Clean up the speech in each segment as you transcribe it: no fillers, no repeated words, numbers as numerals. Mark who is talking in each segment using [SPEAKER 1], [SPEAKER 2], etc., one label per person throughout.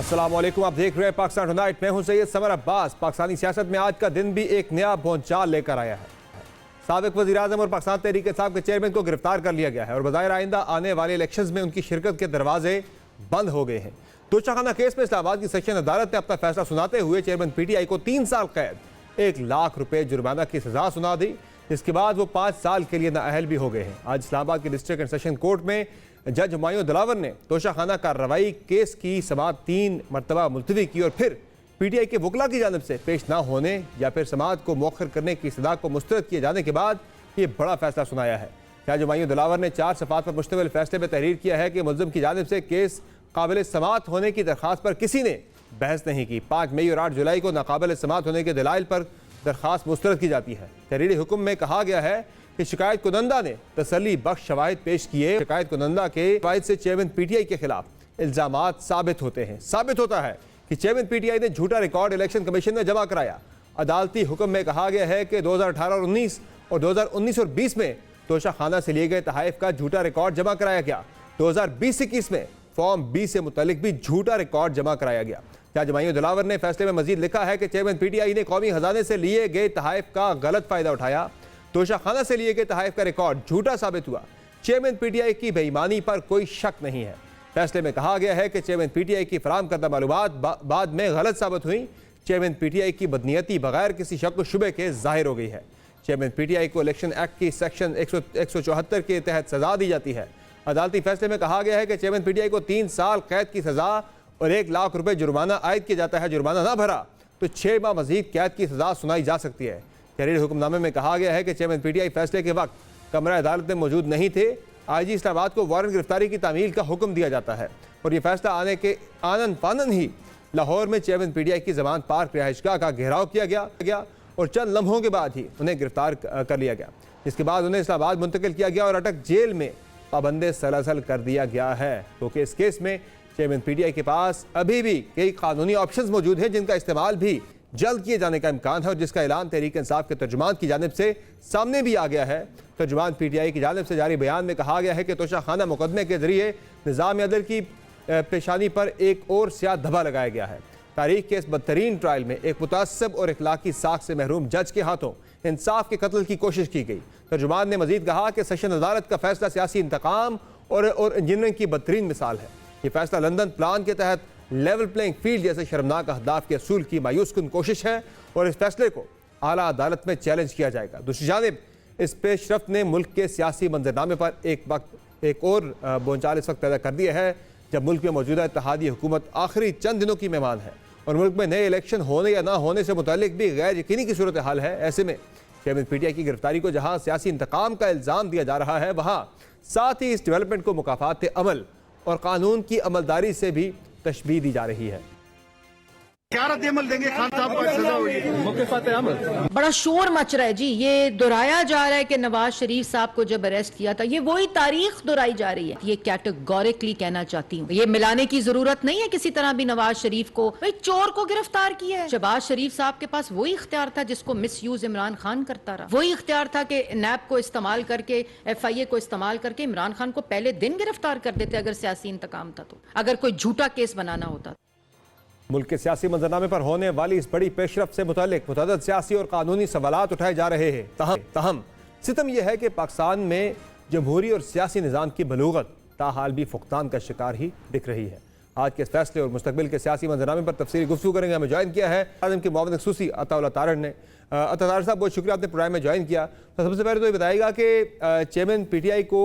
[SPEAKER 1] अस्सलाम वालेकुम, आप देख रहे हैं पाकिस्तान टुनाइट। मैं हूं सैयद समर अब्बास। पाकिस्तानी सियासत में आज का दिन भी एक नया भौचाल लेकर आया है। साबिक वज़ीर-ए-आज़म और पाकिस्तान तहरीक इंसाफ के चेयरमैन को गिरफ्तार कर लिया गया है और बज़ाहिर आइंदा आने वाले इलेक्शंस में उनकी शिरकत के दरवाजे बंद हो गए हैं। तोशाखाना केस में इस्लामाबाद की सेशन अदालत ने अपना फैसला सुनाते हुए चेयरमैन PTI को 3 साल कैद, 1 लाख रुपए जुर्माना की सजा सुना दी। इसके बाद वो 5 साल के लिए नाअहल भी हो गए हैं। आज इस्लामाबाद के डिस्ट्रिक्ट एंड सेशन कोर्ट में जज हुमायूं दिलावर ने तोशाखाना कार्रवाई केस की समाअत 3 मरतबा मुलतवी की और फिर PTI के वकला की जानिब से पेश ना होने या फिर समाअत को मौखर करने की सजा को मुस्तरद किए जाने के बाद ये बड़ा फैसला सुनाया है। जज हुमायूं दिलावर ने 4 सफ़ात पर मुश्तमिल फैसले में तहरीर किया है कि मुल्ज़िम की जानिब से केस काबिल समाअत होने की दरख्वास्त पर किसी ने बहस नहीं की। 5 मई और 8 जुलाई को नाकाबिल समाअत होने के दलाइल पर दरख्वास्त मुस्तरद की जाती है। तहरीरी हुक्म में कहा गया है कि शिकायत कुनंदा ने तसल्ली बख्श शवाहिद पेश किए। शिकायत कुनंदा के शवाहिद से चेयरमैन PTI के खिलाफ इल्जामात साबित होते हैं। साबित होता है कि चेयरमैन PTI ने झूठा रिकॉर्ड इलेक्शन कमीशन में जमा कराया। अदालती हुक्म में कहा गया है कि 2018 और 19 और 2019 और 20 में तोशाखाना से लिए गए तहाइफ का झूठा रिकॉर्ड जमा कराया गया। 2020-21 में फॉर्म B से मुतालिक भी झूठा रिकॉर्ड जमा कराया गया। जज हुमायूं दिलावर ने फैसले में मजीद लिखा है कि चेयरमैन PTI ने कौमी खजाने से लिए गए तहाइफ का गलत फायदा उठाया। तोशाखाना से लिए गए तहाइफ का रिकॉर्ड झूठा साबित हुआ। चेयरमैन PTI की बेईमानी पर कोई शक नहीं है। फैसले में कहा गया है कि चेयरमैन PTI की फराहम करदा मालूमात बाद में गलत साबित हुई। चेयरमैन PTI की बदनीयती बगैर किसी शक व शुबे के जाहिर हो गई है। चेयरमैन PTI को इलेक्शन एक्ट की सेक्शन 174 के तहत सजा दी जाती है। अदालती फैसले में कहा गया है कि चेयरमैन PTI को 3 साल कैद की सजा और 1 लाख रुपए जुर्माना आयद किया जाता है। जुर्माना ना भरा तो 6 माह मजीद कैद की सजा सुनाई जा सकती है। तहरीरी हुक्मनामे में कहा गया है कि चेयरमैन PTI फैसले के वक्त कमरा अदालत में मौजूद नहीं थे। IG इस्लामाबाद को वारंट गिरफ्तारी की तामील का हुक्म दिया जाता है और यह फैसला आने के आनन फानन ही लाहौर में चेयरमैन PTI की जमानत पार्क रिहाइशगाह का घेराव किया गया और चंद लम्हों के बाद ही उन्हें गिरफ्तार कर लिया गया। इसके बाद उन्हें इस्लामाबाद मुंतकिल किया गया और अटक जेल में पाबंदे सलसल कर दिया गया है, क्योंकि इस केस में चेयरमैन PTI के पास अभी भी कई कानूनी ऑप्शंस मौजूद हैं जिनका इस्तेमाल भी जल्द किए जाने का इम्कान है और जिसका ऐलान तहरीक इंसाफ के तर्जुमान की जानिब से सामने भी आ गया है। तर्जुमान PTI की जानिब से जारी बयान में कहा गया है कि तोशाखाना मुकदमे के जरिए निज़ाम अदल की पेशानी पर एक और स्याह धब्बा लगाया गया है। तारीख के इस बदतरीन ट्रायल में एक मुतासब और इखलाकी साख से महरूम जज के हाथों इंसाफ के कत्ल की कोशिश की गई। तर्जुमान ने मजीद कहा कि सेशन अदालत का फैसला सियासी इंतकाम और इंजीनियरिंग की बदतरीन मिसाल है। ये फैसला लंदन प्लान के तहत लेवल प्लेइंग फील्ड जैसे शर्मनाक अहदाफ के असूल की मायूस कुन कोशिश है और इस फैसले को आला अदालत में चैलेंज किया जाएगा। दूसरी जानिब इस पेशरफ्त ने मुल्क के सियासी मंजरनामे पर एक और भौचाल इस वक्त पैदा कर दिया है जब मुल्क में मौजूदा इत्तेहादी हुकूमत आखिरी चंद दिनों की मेहमान है और मुल्क में नए इलेक्शन होने या ना होने से मुतालिक भी गैर यकीनी की सूरत हाल है। ऐसे में चेयरमैन PTI की गिरफ्तारी को जहां सियासी इंतकाम का इल्ज़ाम दिया जा रहा है, वहां साथ ही इस डेवलपमेंट को मुकाफात अमल और कानून की अमलदारी से भी तशबीह दी जा रही है।
[SPEAKER 2] क्या रद्द-ए-अमल देंगे खान साहब को सजा हुई है?
[SPEAKER 3] मौक़िफ़ात अमल
[SPEAKER 4] बड़ा शोर मच रहा है जी। ये दोहराया जा रहा है कि नवाज शरीफ साहब को जब अरेस्ट किया था, ये वही तारीख दोहराई जा रही है। ये कैटेगोरिकली कहना चाहती हूँ, ये मिलाने की जरूरत नहीं है किसी तरह भी नवाज शरीफ को। भाई चोर को गिरफ्तार किया है। शहबाज शरीफ साहब के पास वही इख्तियार था जिसको मिस यूज इमरान खान करता रहा। वही इख्तियार था कि नैब को इस्तेमाल करके, FIA को इस्तेमाल करके इमरान खान को पहले दिन गिरफ्तार कर देते अगर सियासी इंतकाम था तो, अगर कोई झूठा केस बनाना होता।
[SPEAKER 1] मुल्क के सियासी मंजरनामे पर होने वाली इस बड़ी पेशरफ से मुतालिक मुतअद्दिद सियासी और कानूनी सवालात उठाए जा रहे हैं। तहम सितम यह है कि पाकिस्तान में जमहूरी और सियासी निज़ाम की बलूगत ताहाल भी फुकतान का शिकार ही दिख रही है। आज के इस फैसले और मुस्तकबिल के सियासी मंजरनामे पर तफसीली गुफ्तगू करेंगे। हमें ज्वाइन किया है आज़म के मुआविन ख़ुसूसी अताउल्लाह तारड़ ने। अताउल्लाह साहब, बहुत शुक्रिया आपने प्रोग्राम में ज्वाइन किया। तो सबसे पहले तो ये बताइएगा कि चेयरमैन PTI को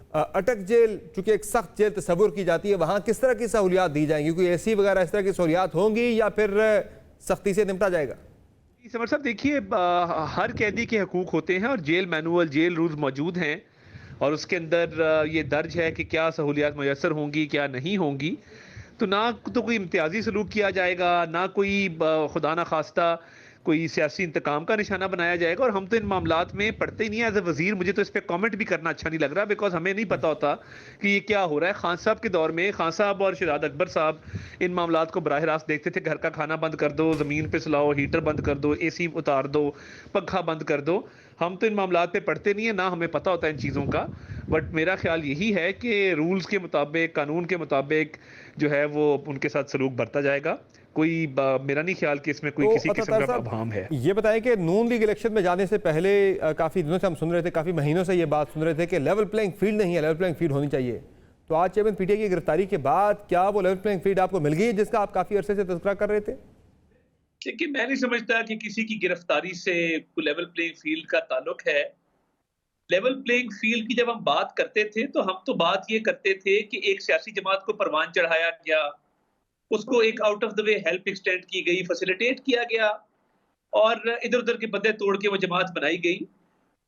[SPEAKER 1] अटक जेल चूँकि एक सख्त जेल तस्वुर की जाती है, वहाँ किस तरह की सहूलियात दी जाएंगी? कोई AC वगैरह इस तरह की सहूलियात होंगी या फिर सख्ती से निपटा जाएगा?
[SPEAKER 5] समर साहब, देखिए, हर कैदी के हकूक होते हैं और जेल मैनुअल, जेल रूल्स मौजूद हैं और उसके अंदर ये दर्ज है कि क्या सहूलियात मैसर होंगी, क्या नहीं होंगी। तो ना तो कोई इम्तियाजी सलूक किया जाएगा, ना कोई खुदा ना खास्ता कोई सियासी इंतकाम का निशाना बनाया जाएगा। और हम तो इन मामलात में पढ़ते ही नहीं है। एज ए वजीर मुझे तो इस पे कमेंट भी करना अच्छा नहीं लग रहा, बिकॉज हमें नहीं पता होता कि ये क्या हो रहा है। खान साहब के दौर में खान साहब और शहजाद अकबर साहब इन मामलात को बराह रास्त देखते थे। घर का खाना बंद कर दो, जमीन पे सुलाओ, हीटर बंद कर दो, एसी उतार दो, पंखा बंद कर दो। हम तो इन मामलात पे पढ़ते नहीं है, ना हमें पता होता है इन चीज़ों का। बट मेरा ख्याल यही है कि रूल्स के मुताबिक, कानून के मुताबिक जो है वो उनके साथ सलूक बरता जाएगा। कोई मेरा नहीं ख्याल कि इसमें कोई
[SPEAKER 1] तो
[SPEAKER 5] किसी किस्म का
[SPEAKER 1] साहब,
[SPEAKER 5] अभाम है।
[SPEAKER 1] ये बताएं कि नून लीग इलेक्शन में जाने से पहले काफ़ी दिनों से हम सुन रहे थे, काफ़ी महीनों से ये बात सुन रहे थे कि लेवल प्लेइंग फील्ड नहीं है, लेवल प्लेइंग फील्ड होनी चाहिए। तो आज चेयरमैन पीटीआई की गिरफ्तारी के बाद क्या वो लेवल प्लेइंग फील्ड आपको मिल गई जिसका आप काफ़ी अरसे से तज़किरा कर रहे थे?
[SPEAKER 5] देखिए, मैं नहीं समझता कि किसी की गिरफ्तारी से कोई लेवल प्लेइंग फील्ड का ताल्लुक है। लेवल प्लेइंग फील्ड की जब हम बात करते थे तो हम तो बात ये करते थे कि एक सियासी जमात को परवान चढ़ाया गया, उसको एक out of the way help extend की गई, फैसिलिटेट किया गया और इधर उधर के बंदे तोड़ के वो जमात बनाई गई।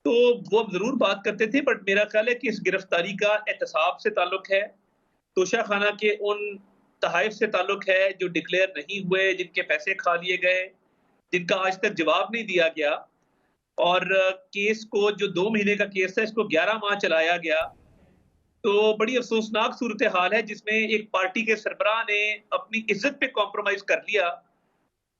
[SPEAKER 5] तो वो हम जरूर बात करते थे, बट मेरा ख्याल है कि इस गिरफ्तारी का एहतसाब से ताल्लुक है, तोशा खाना के उन तहाइफ से ताल्लुक है जो डिक्लेयर नहीं हुए, जिनके पैसे खा लिए गए, जिनका आज तक जवाब नहीं दिया गया। और केस को, जो 2 महीने का केस था, इसको 11 माह चलाया गया। तो बड़ी अफसोसनाक सूरत हाल है जिसमें एक पार्टी के सरबराह ने अपनी इज्जत पे कॉम्प्रोमाइज कर लिया,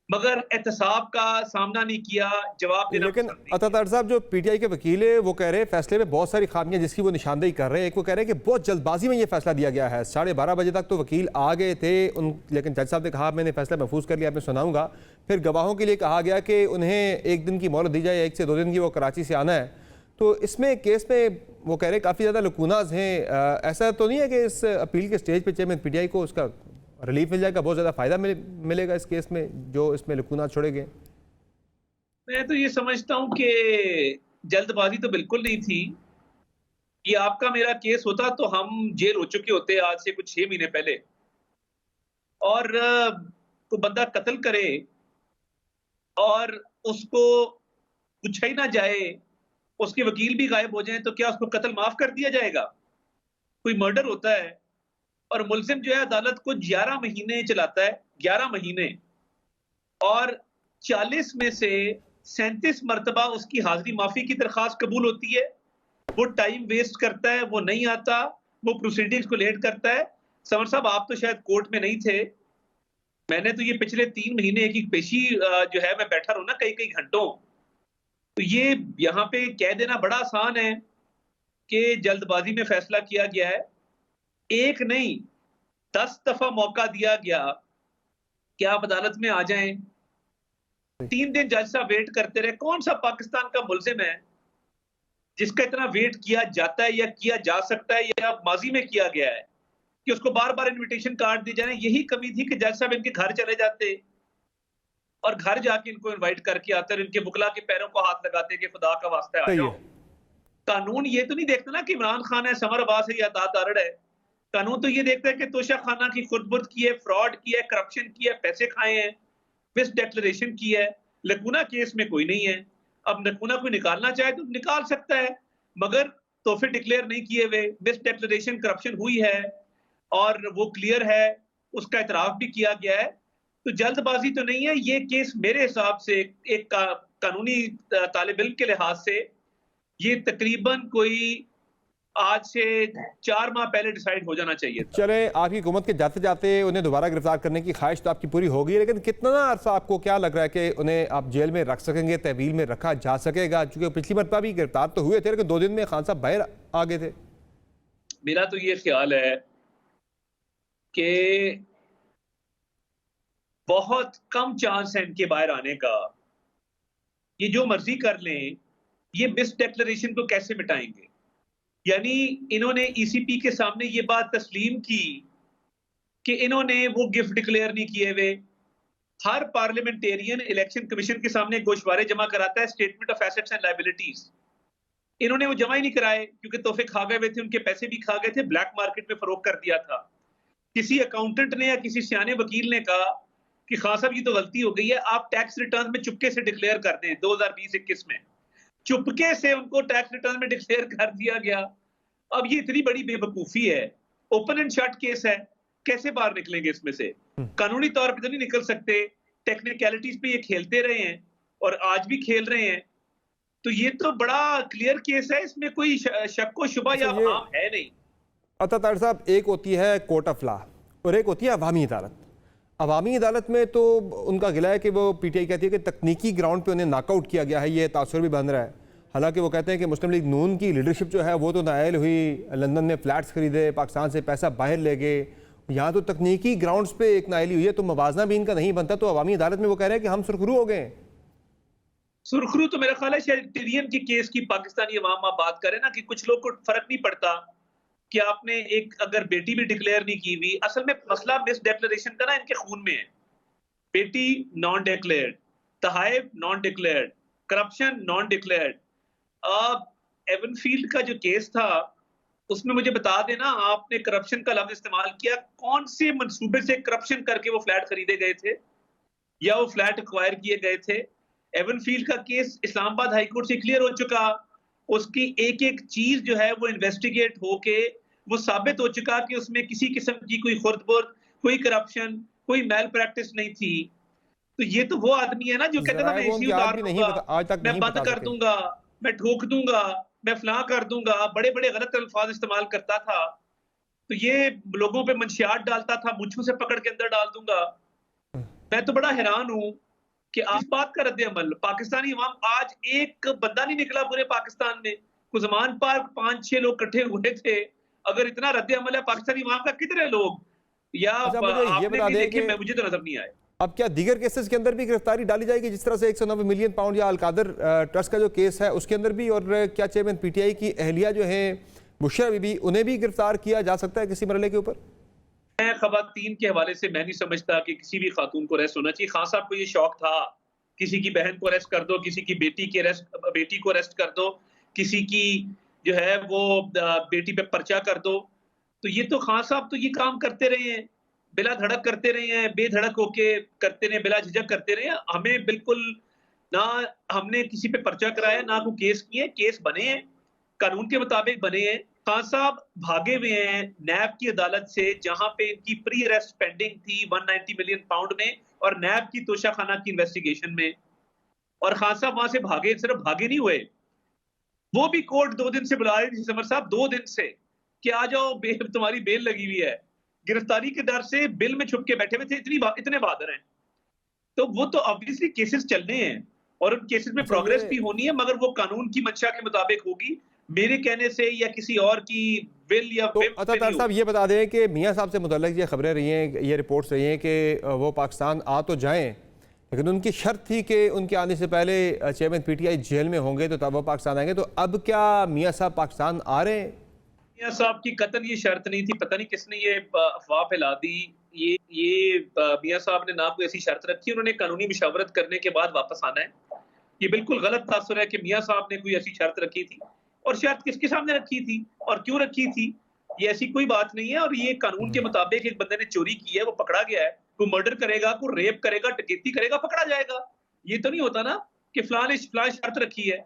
[SPEAKER 5] मगर एहतसाब का सामना नहीं किया, जवाब देना।
[SPEAKER 1] लेकिन अतातर साहब, जो पीटीआई के वकील है वो कह रहे हैं फैसले में बहुत सारी खामियां जिसकी वो निशानदेही कर रहे हैं। एक वो कह रहे हैं कि बहुत जल्दबाजी में ये फैसला दिया गया है। 12:30 बजे तक तो वकील आ गए थे लेकिन जज साहब ने कहा मैंने फैसला महफूज कर लिया, मैं सुनाऊंगा। फिर गवाहों के लिए कहा गया कि उन्हें 1 दिन की मोहलत दी जाए, 1 से 2 दिन की, वो कराची से आना है। तो इसमें केस में वो कह रहे हैं काफ़ी ज़्यादा लकूनाज हैं। ऐसा तो नहीं है कि इस अपील के स्टेज पे चेयरमैन पीटीआई को उसका रिलीफ मिल जाएगा, बहुत ज़्यादा फ़ायदा मिलेगा इस केस में जो इसमें लकूनाज छोड़े गए?
[SPEAKER 5] मैं तो ये समझता हूँ कि जल्दबाजी तो बिल्कुल नहीं थी। ये आपका मेरा केस होता तो हम जेल हो चुके होते आज से कुछ 6 महीने पहले। और कोई बंदा कत्ल करे और उसको पूछा ही ना जाए, उसके वकील भी गायब हो जाएं, तो क्या उसको कत्ल माफ कर दिया जाएगा? कोई मर्डर होता है और मुल्जिम जो है अदालत को 11 महीने चलाता है, 11 महीने, और 40 में से 37 मरतबा उसकी हाजिरी माफी की दरखास्त कबूल होती है। वो टाइम वेस्ट करता है, वो नहीं आता, वो प्रोसीडिंग्स को लेट करता है। समर साहब, आप तो शायद कोर्ट में नहीं थे, मैंने तो ये पिछले 3 महीने एक पेशी जो है मैं बैठा रहूं ना कई कई घंटों। तो ये यहाँ पे कह देना बड़ा आसान है कि जल्दबाजी में फैसला किया गया है। एक नहीं 10 दफा मौका दिया गया कि आप अदालत में आ जाएं। 3 दिन जज साहब वेट करते रहे। कौन सा पाकिस्तान का मुल्जिम है जिसका इतना वेट किया जाता है या किया जा सकता है या माजी में किया गया है कि उसको बार बार इनविटेशन कार्ड दिए जाए? यही कमी थी कि जज साहब इनके घर चले जाते और घर जाके इनको इनवाइट करके आते और इनके मुगला के पैरों को हाथ लगाते कि खुदा का वास्ता है आ जाओ। कानून ये तो नहीं देखता ना कि इमरान खान है, समर अब्बास है या अतात अरड़ है। कानून तो ये देखता है कि तोशा खाना की खुदबुद की है, फ्रॉड की है, करप्शन की है, पैसे खाए हैं, मिस डिक्लेरेशन की है। लकूना केस में कोई नहीं है। अब लकूना कोई निकालना चाहे तो निकाल सकता है, मगर तोहफे डिक्लेयर नहीं किए हुए, मिस डिक्लेरेशन, करप्शन हुई है और वो क्लियर है, उसका इतराफ भी किया गया है। तो जल्दबाजी तो नहीं है। ये केस मेरे हिसाब से एक कानूनी तालिब इल्म के लिहाज से ये तकरीबन कोई आज से 4 माह पहले डिसाइड हो जाना चाहिए था।
[SPEAKER 1] चले, आपकी हुकूमत के जाते जाते उन्हें दोबारा गिरफ्तार करने की ख्वाहिश तो आपकी पूरी होगी, लेकिन कितना अर्सा आपको क्या लग रहा है कि उन्हें आप जेल में रख सकेंगे, तहवील में रखा जा सकेगा? चूंकि पिछली मरतबा भी गिरफ्तार तो हुए थे लेकिन 2 दिन में खान साहब बाहर आ गए थे।
[SPEAKER 5] मेरा तो ये ख्याल है कि बहुत कम चांस है इनके बाहर आने का। ये जो मर्जी कर लें, ये मिस डिक्लेरेशन को कैसे मिटाएंगे? यानी इन्होंने ईसीपी के सामने ये बात तस्लीम की कि इन्होंने वो गिफ्ट डिक्लेयर नहीं किए हुए। हर पार्लियामेंटेरियन इलेक्शन कमीशन के सामने गोशवारे जमा कराता है, statement of assets and liabilities. इन्होंने वो जमा ही नहीं कराए क्योंकि तोहफे खा गए हुए थे, उनके पैसे भी खा गए थे, ब्लैक मार्केट में फरोख्त कर दिया था। किसी अकाउंटेंट ने या किसी सियाने वकील ने कहा कि खान साहब ये तो गलती हो गई है, आप टैक्स रिटर्न में चुपके से डिक्लेयर कर दें। 2020-21 में चुपके से उनको टैक्स रिटर्न में डिक्लेयर कर दिया गया। अब ये इतनी बड़ी बेवकूफी है, ओपन एंड शट केस है, कैसे बाहर निकलेंगे इसमें से? कानूनी तौर पे तो नहीं निकल सकते, टेक्निकलिटीज पे ये खेलते रहे हैं और आज भी खेल रहे हैं। तो ये तो बड़ा क्लियर केस है, इसमें कोई शक व शुबा या
[SPEAKER 1] ये
[SPEAKER 5] आम है नहीं।
[SPEAKER 1] अता ताहिर साहब, एक होती है कोर्ट ऑफ लॉ और एक होती है अवामी अदालत। अवामी अदालत में तो उनका गिला है कि वो पीटीआई कहती है कि तकनीकी ग्राउंड पे उन्हें नॉकआउट किया गया है, ये तासुर भी बन रहा है। हालांकि वो कहते हैं कि मुस्लिम लीग नून की लीडरशिप जो है वो तो नायल हुई, लंदन में फ्लैट्स खरीदे, पाकिस्तान से पैसा बाहर ले गए, यहाँ तो तकनीकी ग्राउंड्स पे एक नायली हुई है, तो मवाजना भी इनका नहीं बनता। तो अवामी अदालत में वो कह रहे हैं कि हम सुरखरू हो गए।
[SPEAKER 5] सुरखरू तो मेरा ख्याल है शायद टिरियन की केस की पाकिस्तानी अवाम आप बात करें ना, कि कुछ लोग को फर्क नहीं पड़ता कि आपने एक अगर बेटी भी डिक्लेयर नहीं की हुई। असल में मसला मिस डिक्लेरेशन का ना इनके खून में है। बेटी नॉन डिक्लेयर्ड, तहाइफ non declared, corruption non declared. Avenfield का जो केस था उसमें मुझे बता देना, आपने करप्शन का लफ्ज इस्तेमाल किया, कौन से मंसूबे से करप्शन करके वो फ्लैट खरीदे गए थे या वो फ्लैट एक्वायर किए गए थे। एवनफील्ड का केस इस्लामाबाद हाई कोर्ट से क्लियर हो चुका, उसकी एक एक चीज जो है वो इन्वेस्टिगेट होके वो साबित हो चुका कि उसमें किसी किस्म की कोई खुर्द-बुर्द, कोई करप्शन, कोई मैल प्रैक्टिस नहीं थी। तो ये तो वो आदमी है ना जो कहता था मैं एसी उतार दूंगा, मैं बंद कर दूंगा, मैं ठोक दूंगा, मैं फलां कर दूंगा, बड़े बड़े गलत अल्फाज इस्तेमाल करता था। तो ये लोगों पे मंशियात डालता था, मुझको से पकड़ के अंदर डाल दूंगा। मैं तो बड़ा हैरान हूं कि आज बात का रद्द अमल पाकिस्तानी अवाम, आज एक बंदा नहीं निकला पूरे पाकिस्तान में। कुजमान पार्क 5-6 लोग इकट्ठे हुए थे। अगर इतना रद्द अमल है पाकिस्तानी अवाम का, कितने लोग या आपने भी देखे, मुझे तो नजर नहीं आए।
[SPEAKER 1] अब क्या दीगर केसेस के अंदर भी गिरफ्तारी डाली जाएगी, जिस तरह से 190 मिलियन पाउंड या अलकादर ट्रस्ट का जो केस है उसके अंदर भी? और क्या चेयरमैन पीटीआई की अहलिया जो है बुशरा बीबी, उन्हें भी गिरफ्तार किया जा सकता है किसी मरहले के ऊपर?
[SPEAKER 5] मैं खवातीन के हवाले से मैं नहीं समझता कि किसी भी खातून को अरेस्ट होना चाहिए। खान साहब को ये शौक था, किसी की बहन को अरेस्ट कर दो, किसी की बेटी को अरेस्ट कर दो, किसी की जो है वो बेटी पे पर्चा कर दो। तो ये तो खान साहब तो ये काम करते रहे हैं, बिला धड़क करते रहे हैं, बेधड़क होके करते रहे, बिला झिझक करते रहे हैं। हमें बिल्कुल ना हमने किसी पे पर्चा कराया, ना कोई केस किए, केस बने हैं, कानून के मुताबिक बने हैं। खान साहब भागे हुए हैं नैब की अदालत से, जहां पे इनकी प्री अरेस्ट पेंडिंग थी 190 मिलियन पाउंड में और नैब की तोशाखाना की इन्वेस्टिगेशन में। और खान साहब वहां से भागे, सिर्फ भागे नहीं हुए, वो भी कोर्ट 2 दिन से बुला रही थी समर साहब, 2 दिन से कि आ जाओ, तुम्हारी बेल लगी हुई है। गिरफ्तारी के डर से बिल में छुप के बैठे हुए थे, इतने बहादुर हैं। तो वो तो ऑब्वियसली केसेस चलने हैं और उन केसेस में प्रोग्रेस भी होनी है, मगर वो कानून की मंशा के मुताबिक होगी, मेरे कहने से या किसी और की विल या
[SPEAKER 1] अता ताहिर साहब ये बता दें कि मियां साहब से मुतल्लिक ये खबरें रही हैं, ये रिपोर्ट्स रही हैं कि वो पाकिस्तान आ तो जाएं, लेकिन उनकी शर्त थी कि उनके आने से पहले चेयरमैन पीटीआई जेल में होंगे तो तब वो पाकिस्तान आएंगे। तो अब क्या मियां साहब पाकिस्तान आ रहे हैं?
[SPEAKER 5] मियां साहब की कतन ये शर्त नहीं थी, पता नहीं किसने ये अफवाह फैला दी। ये मियां साहब ने ना कोई ऐसी शर्त रखी, उन्होंने कानूनी मुशावरत करने के बाद वापस आना है। ये बिल्कुल गलत तासुर है कि मियां साहब ने कोई ऐसी शर्त रखी थी, और शर्त किसके सामने रखी थी और क्यों रखी थी, ये ऐसी कोई बात नहीं है। और ये कानून के मुताबिक एक बंदे ने चोरी की है, वो पकड़ा गया है, कोई मर्डर करेगा, कोई रेप करेगा, डकैती करेगा, पकड़ा जाएगा। ये तो नहीं होता ना कि फलां शर्त रखी है,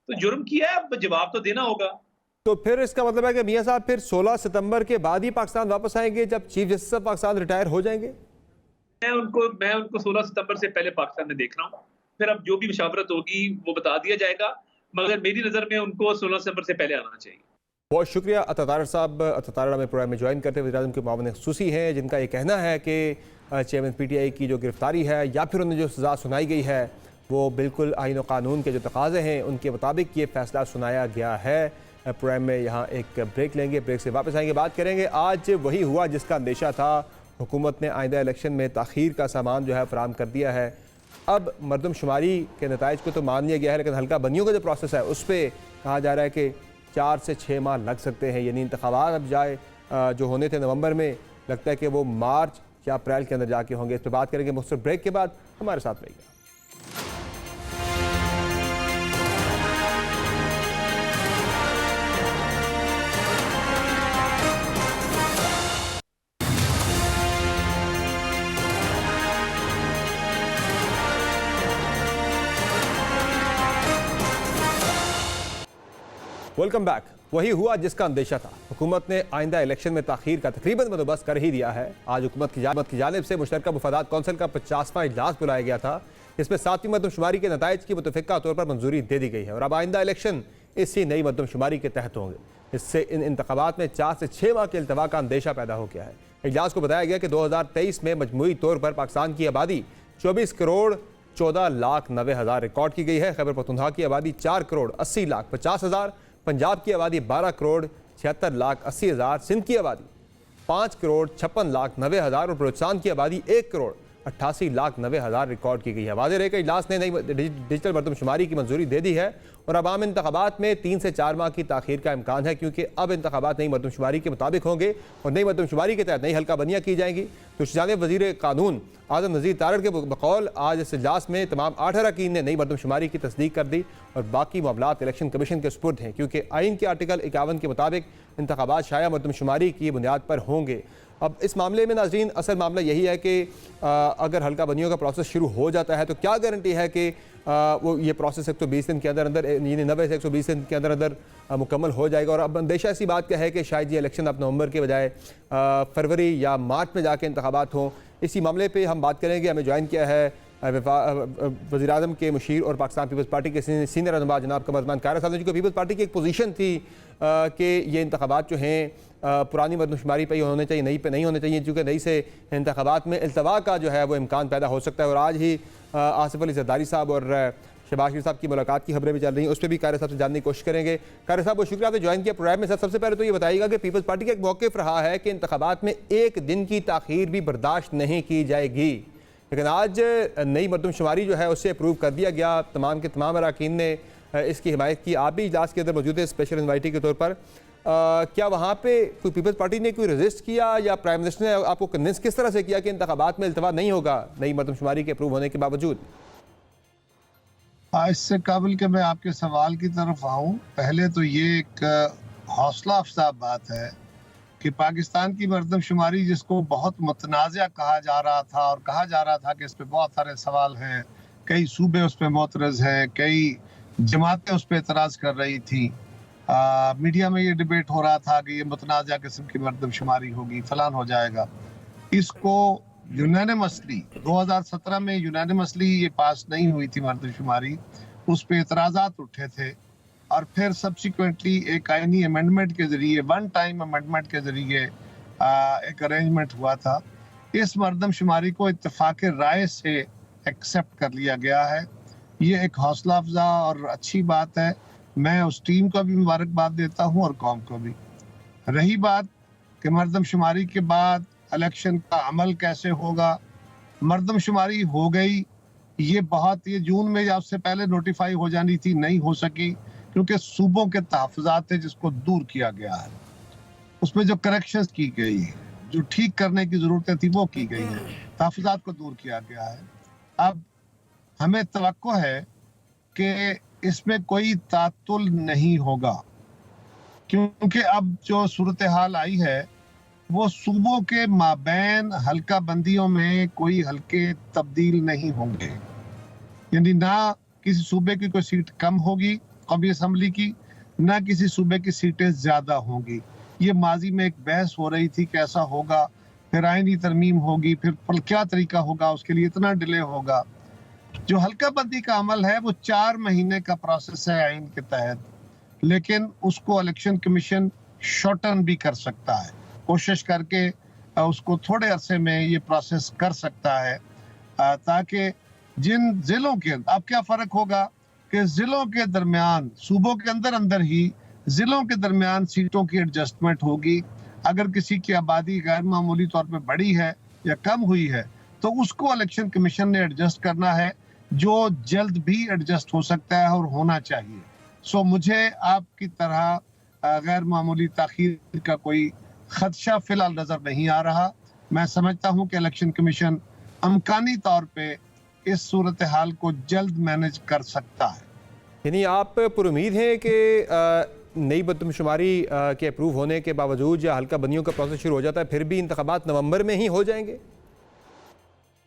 [SPEAKER 5] तो जुर्म किया है, अब जवाब तो देना होगा।
[SPEAKER 1] तो फिर इसका मतलब है कि मियां साहब फिर 16 सितंबर के बाद ही पाकिस्तान वापस आएंगे, जब chief justice of Pakistan retire हो जाएंगे?
[SPEAKER 5] मैं उनको 16 सितंबर से पहले पाकिस्तान में देख रहा हूँ। फिर अब जो भी मुशावरत होगी वो बता दिया जाएगा, मगर मेरी नजर में उनको 16 सितंबर से पहले आना चाहिए।
[SPEAKER 1] बहुत शुक्रिया अता ताहिर साहब। अता ताहिर में प्रोग्राम में ज्वाइन करते हुए वज़ीर-ए-आज़म के मामले खसूसी हैं, जिनका ये कहना है कि चेयरमैन पीटीआई की जो गिरफ्तारी है या फिर उन्हें जो सज़ा सुनाई गई है वो बिल्कुल आईन और कानून के जो तकाज़े हैं उनके मुताबिक ये फैसला सुनाया गया है। प्रोग्राम में यहाँ एक ब्रेक लेंगे, ब्रेक से वापस आएंगे, बात करेंगे आज वही हुआ जिसका अंदेशा था। हुकूमत ने आइंदा इलेक्शन में ताख़ीर का सामान जो है फराहम कर दिया है। अब मरदमशुमारी के नताइज को तो मान लिया गया है, लेकिन हल्का बनियों का जो प्रोसेस है उस पर कहा जा रहा है कि 4 से 6 माह लग सकते हैं। यानी इंतखाबात अब जाए जो होने थे नवंबर में, लगता है कि वो मार्च या अप्रैल के अंदर जाके होंगे। इस पर बात करेंगे मुख्तसर ब्रेक के बाद। हमारे साथ रहिएगा। Welcome back. वही हुआ जिसका अंदेशा था। हुकूमत ने आइंदा इलेक्शन में ताख़ीर का तकरीबन बंदोबस्त कर ही दिया है। आज हुकूमत की जानिब से मुश्तरका मुफादात कौंसिल का 50वां इजलास बुलाया गया था, इसमें 7वीं मरदमशुमारी के नताइज की मुतफ़िक़ा तौर पर मंजूरी दे दी गई है और अब आइंदा इलेक्शन इसी नई मरदमशुमारी के तहत होंगे। इससे इन इंतखाबात में 4 से 6 माह के अल्तवा का अंदेशा पैदा हो गया है। इजलास को बताया गया कि 2023 में मजमूई तौर पर पाकिस्तान की आबादी 24 करोड़ 14 लाख 90 हज़ार रिकॉर्ड की गई है। खैबर पख्तूनख्वा की आबादी 4 करोड़ 80 लाख 50 हज़ार, पंजाब की आबादी 12 करोड़ 76 लाख 80 हज़ार, सिंध की आबादी 5 करोड़ 56 लाख 90 हज़ार और बलूचिस्तान की आबादी 1 करोड़ 88 लाख 90 हज़ार रिकॉर्ड की गई है। वाज़ेह रहे कि इजलास ने नई डिजिटल मरदमशुमारी की मंजूरी दे दी है और अब आम इंतखाबात में 3 से 4 माह की ताख़ीर का इम्कान है, क्योंकि अब इंतखाबात नई मरदमशुमारी के मुताबिक होंगे और नई मरदमशुमारी के तहत नई हल्का बंदियाँ की जाएंगी। दूसरी जानिब वज़ीर कानून आज़म नज़ीर तारड़ के बकौल आज इस इजलास में तमाम 8 अरकान ने नई मरदमशुमारी की तस्दीक कर दी और बाकी मामलात इलेक्शन कमीशन के सुपुर्द हैं, क्योंकि आइन के आर्टिकल 51 के मुताबिक इंतखाबात शाया मरदमशुमारी की बुनियाद पर होंगे। अब इस मामले में नाज़रीन असल मामला यही है कि अगर हल्का बंदियों का प्रोसेस शुरू हो जाता है तो क्या गारंटी है कि वो ये प्रोसेस 120 दिन के अंदर अंदर यानी 90 से 120 दिन के अंदर अंदर मुकम्मल हो जाएगा। और अब अंदेशा ऐसी बात का है कि शायद ये इलेक्शन अब नवंबर के बजाय फरवरी या मार्च में जाके इंतखाबात हों। इसी मामले पर हम बात करेंगे। हमें ज्वाइन किया है वज़ीर-ए-आज़म के मुशीर और पाकिस्तान पीपल्स पार्टी के सीनियर रहनुमा जनाब कमरुज़्ज़मान कायरा साहब ने, जो पीपल्स पार्टी की एक पोजीशन थी कि ये इंतखाबात जो हैं पुरानी मरदमशुमारी पे ही होने चाहिए, नई पे नहीं होने चाहिए, क्योंकि नई से इंतखाबात में इल्तवा का जो है वो इम्कान पैदा हो सकता है। और आज ही आसिफ अली ज़रदारी साहब और शहबाज शरीफ साहब की मुलाकात की खबरें भी चल रही हैं, उस पर भी कायरा साहब से जानने की कोशिश करेंगे। कायरा साहब, बहुत शुक्रिया आपने ज्वाइन किया प्रोग्राम में। सर, सबसे पहले तो ये बताइएगा कि पीपल्स पार्टी का एक मौक़िफ़ रहा है कि इंतखाबात में 1 दिन की ताख़ीर भी बर्दाश्त नहीं की जाएगी, लेकिन आज नई मरदमशुमारी जो है उससे अप्रूव कर दिया गया। तमाम के तमाम अरकान ने इसकी हिमायत की। आप भी इजलास के अंदर मौजूद है स्पेशल इन्वाइटी के तौर पर। क्या वहाँ पे कोई पीपल्स पार्टी ने कोई रेजिस्ट किया या प्राइम मिनिस्टर ने आपको कन्विंस किस तरह से किया कि इंतखाबात में इल्तवा नहीं होगा नई मरदमशुमारी के अप्रूव होने के बावजूद?
[SPEAKER 3] इससे काबिल के मैं आपके सवाल की तरफ आऊँ, पहले तो ये एक हौसला अफजा बात है कि पाकिस्तान की मरदमशुमारी, जिसको बहुत मुतनाज़ा कहा जा रहा था और कहा जा रहा था कि इस पर बहुत सारे सवाल हैं, कई सूबे उस पर मोतरज़ हैं, कई जमातें उस पर एतराज़ कर रही थी, मीडिया में ये डिबेट हो रहा था कि ये मुतनाज़ा किस्म की मरदमशुमारी होगी, फलान हो जाएगा। इसको यूनानिमसली 2017 में यूनानिमसली ये पास नहीं हुई थी मरदमशुमारी, उस पर एतराज़ात उठे थे और फिर सब्सिक्वेंटली एक आईनी अमेंडमेंट के ज़रिए, वन टाइम अमेंडमेंट के ज़रिए एक अरेंजमेंट हुआ था। इस मरदमशुमारी को इत्तेफाक राय से एक्सेप्ट कर लिया गया है। ये एक हौसला अफजा और अच्छी बात है। मैं उस टीम को भी मुबारकबाद देता हूँ और कौम को भी। रही बात कि मरदमशुमारी के बाद इलेक्शन का अमल कैसे होगा, मरदमशुमारी हो गई, ये जून में या उससे पहले नोटिफाई हो जानी थी, नहीं हो सकी क्योंकि सूबों के तहफ़्फ़ुज़ात थे जिसको दूर किया गया है। उसमें जो करेक्शंस की गई है, जो ठीक करने की ज़रूरतें थी वो की गई है, तहफ़्फ़ुज़ात को दूर किया गया है। अब हमें तवक्को है कि इसमें कोई तातुल नहीं होगा, क्योंकि अब जो सूरत हाल आई है वो सूबों के माबैन हल्का बंदियों में कोई हल्के तब्दील नहीं होंगे, यानी ना किसी सूबे की कोई सीट कम होगी कौमी असम्बली की, ना किसी सूबे की सीटें ज्यादा होंगी। ये माजी में एक बहस हो रही थी कि ऐसा होगा, फिर आईनी तरमीम होगी, फिर क्या तरीका होगा, उसके लिए इतना डिले होगा। जो हल्का बंदी का अमल है वो 4 महीने का प्रोसेस है आइन के तहत, लेकिन उसको इलेक्शन कमीशन शॉर्टन भी कर सकता है, कोशिश करके उसको थोड़े अरसे में ये प्रोसेस कर सकता है, ताकि जिन जिलों के अब क्या फर्क होगा कि जिलों के दरमियान, सूबों के अंदर ही जिलों के दरमियान सीटों की एडजस्टमेंट होगी। अगर किसी की आबादी गैर मामूली तौर पे बढ़ी है या कम हुई है तो उसको इलेक्शन कमीशन ने एडजस्ट करना है, जो जल्द भी एडजस्ट हो सकता है और होना चाहिए। सो मुझे आपकी तरह गैर मामूली ताखीर का कोई खदशा फिलहाल नजर नहीं आ रहा। मैं समझता हूं कि इलेक्शन कमीशन अमकानी तौर पे इस सूरत हाल को जल्द मैनेज कर सकता है।
[SPEAKER 1] यानी आप पुरुमीद हैं कि नई मरदमशुमारी के अप्रूव होने के बावजूद या हल्का बंदियों का प्रोसेस शुरू हो जाता है फिर भी इंतखाबात नवंबर में ही हो जाएंगे?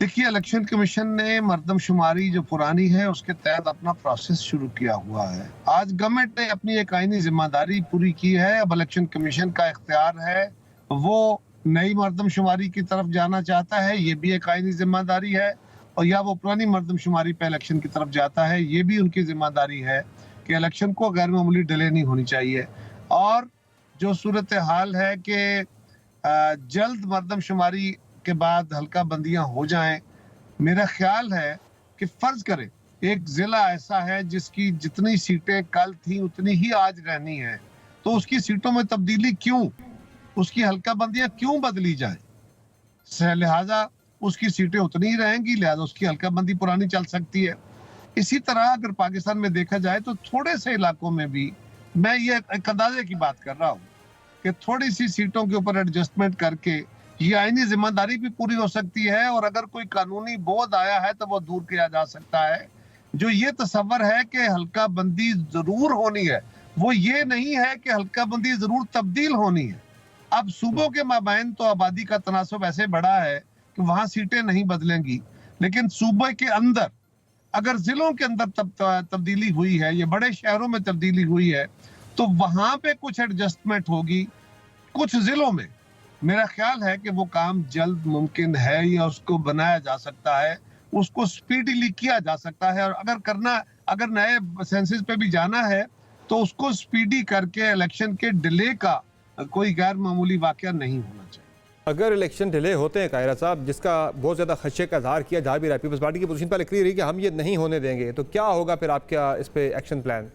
[SPEAKER 3] देखिए, इलेक्शन कमीशन ने मरदमशुमारी जो पुरानी है उसके तहत अपना प्रोसेस शुरू किया हुआ है। आज गवर्नमेंट ने अपनी एक आईनी जिम्मेदारी पूरी की है। अब इलेक्शन कमीशन का इख्तियार है, वो नई मरदमशुमारी की तरफ जाना चाहता है, ये भी एक आईनी जिम्मेदारी है। और या वो पुरानी मर्दमशुमारी पे इलेक्शन की तरफ जाता है। ये भी उनकी जिम्मेदारी है कि इलेक्शन को गैर मामूली डिले नहीं होनी चाहिए। और जो सूरत हाल है कि जल्द मर्दमशुमारी के बाद हल्का बंदियां हो जाएं, मेरा ख्याल है कि फर्ज करें एक जिला ऐसा है जिसकी जितनी सीटें कल थी उतनी ही आज रहनी है, तो उसकी सीटों में तब्दीली क्यों, उसकी हल्का बंदियां क्यों बदली जाए? लिहाजा उसकी सीटें उतनी ही रहेंगी, लिहाजा उसकी हल्का बंदी पुरानी चल सकती है। इसी तरह अगर पाकिस्तान में देखा जाए तो थोड़े से इलाकों में भी, मैं ये एक अंदाजे की बात कर रहा हूँ कि थोड़ी सी सीटों के ऊपर एडजस्टमेंट करके ये आईनी जिम्मेदारी भी पूरी हो सकती है, और अगर कोई कानूनी बोझ आया है तो वो दूर किया जा सकता है। जो ये तस्वर है कि हल्का बंदी जरूर होनी है, वो ये नहीं है कि हल्का बंदी जरूर तब्दील होनी है। अब सूबों के माबैन तो आबादी का तनासब ऐसे बड़ा है कि वहां सीटें नहीं बदलेंगी, लेकिन सूबे के अंदर अगर जिलों के अंदर तब्दीली हुई है, ये बड़े शहरों में तब्दीली हुई है, तो वहां पे कुछ एडजस्टमेंट होगी कुछ जिलों में। मेरा ख्याल है कि वो काम जल्द मुमकिन है या उसको बनाया जा सकता है, उसको स्पीडीली किया जा सकता है। और अगर नए सेंसस पे भी जाना है तो उसको स्पीडी करके इलेक्शन के डिले का कोई गैर मामूली वाकया नहीं होना चाहिए।
[SPEAKER 1] अगर इलेक्शन डिले होते हैं कायरा साहब, जिसका बहुत ज़्यादा खदशे का इजहार किया जा भी रहा है, पीपल्स पार्टी की पोजीशन पर क्लियर रही कि हम ये नहीं होने देंगे, तो क्या होगा फिर आपका इस पे एक्शन प्लान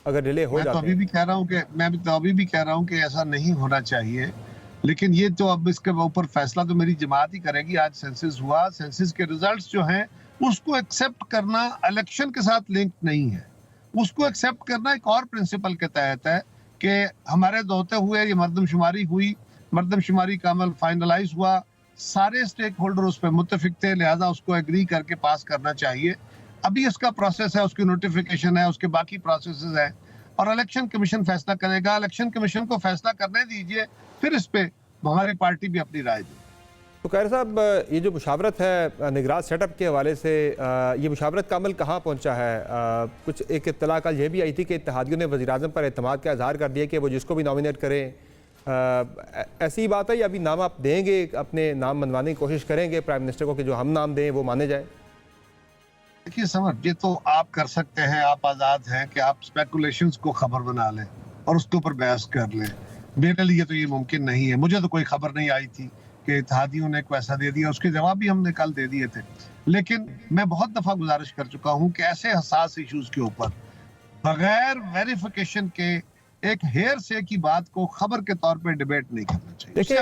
[SPEAKER 1] अगर डिले हो जाते हैं?
[SPEAKER 3] मैं तो अभी भी कह रहा हूँ कि ऐसा नहीं होना चाहिए, लेकिन ये तो अब इसके ऊपर फैसला तो मेरी जमात ही करेगी। आज सेंसस हुआ, सेंसस के रिजल्ट्स जो हैं उसको एक्सेप्ट करना इलेक्शन के साथ लिंक नहीं है। उसको एक्सेप्ट करना एक और प्रिंसिपल के तहत है कि हमारे होते हुए ये मर्दमशुमारी हुई, मर्दमशुमारी का अमल फाइनलाइज हुआ, सारे स्टेक होल्डर उस पर मुत्तफिक थे, लिहाजा उसको एग्री करके पास करना चाहिए। अभी इसका प्रोसेस है, उसकी नोटिफिकेशन है, उसके बाकी प्रोसेसेस हैं, और इलेक्शन कमीशन फैसला करेगा। इलेक्शन कमीशन को फैसला करने दीजिए, फिर इस पे हमारी पार्टी भी अपनी राय देगी।
[SPEAKER 1] तो खैर साहब, ये जो मुशावरत है निगरान सेटअप के हवाले से, ये मुशावरत का अमल कहाँ पहुँचा है? कुछ एक इत्तला कल ये भी आई थी कि इत्तेहादियों ने वज़ीर-ए-आज़म पर एतमाद का इजहार कर दिया कि वो जिसको भी नॉमिनेट करें। ऐसी बात है या अभी नाम आप देंगे, अपने नाम मनवाने की कोशिश करेंगे प्राइम मिनिस्टर को कि जो हम नाम दें वो माने जाए?
[SPEAKER 3] देखिए समझ, ये तो आप कर सकते हैं, आप आज़ाद हैं कि आप स्पेकुलेशंस को खबर बना लें और उसके ऊपर बहस कर लें। मेरे लिए तो ये मुमकिन नहीं है। मुझे तो कोई खबर नहीं आई थी कि इत्तेहादियों ने पैसा दे दिया, उसके जवाब भी हमने कल दे दिए थे। लेकिन मैं बहुत दफा गुजारिश कर चुका हूं कि ऐसे हसास इश्यूज के ऊपर बगैर वेरिफिकेशन के एक हेयर से की बात को खबर के तौर पे डिबेट नहीं करना चाहिए।
[SPEAKER 1] देखिए,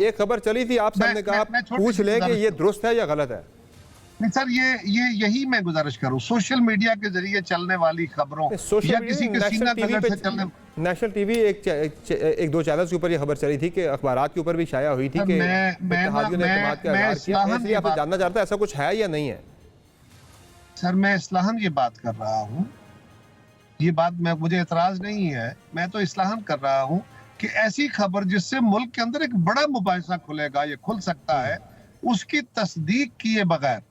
[SPEAKER 1] ये खबर चली थी, आप सबने कहा पूछ लें कि ये दुरुस्त है या गलत है।
[SPEAKER 3] नहीं सर, यही मैं गुजारिश करूं, सोशल मीडिया के जरिए चलने वाली खबरों या किसी के सीना गजर से चलने,
[SPEAKER 1] नेशनल टीवी एक दो चैनल के ऊपर ये खबर चली थी कि अखबारात के ऊपर भी शाया हुई थी कि इत्तेहादियों ने इत्तेमाद का इजहार किया। इसलिए आपसे जानना चाहता है ऐसा कुछ है या नहीं है?
[SPEAKER 3] सर मैं इस्लाहन ये बात कर रहा हूँ, ये बात मुझे एतराज नहीं है, मैं तो इस्लाहन कर रहा हूँ कि ऐसी खबर जिससे मुल्क के अंदर एक बड़ा मुबाहिसा खुलेगा, ये खुल सकता है, उसकी तस्दीक किए बगैर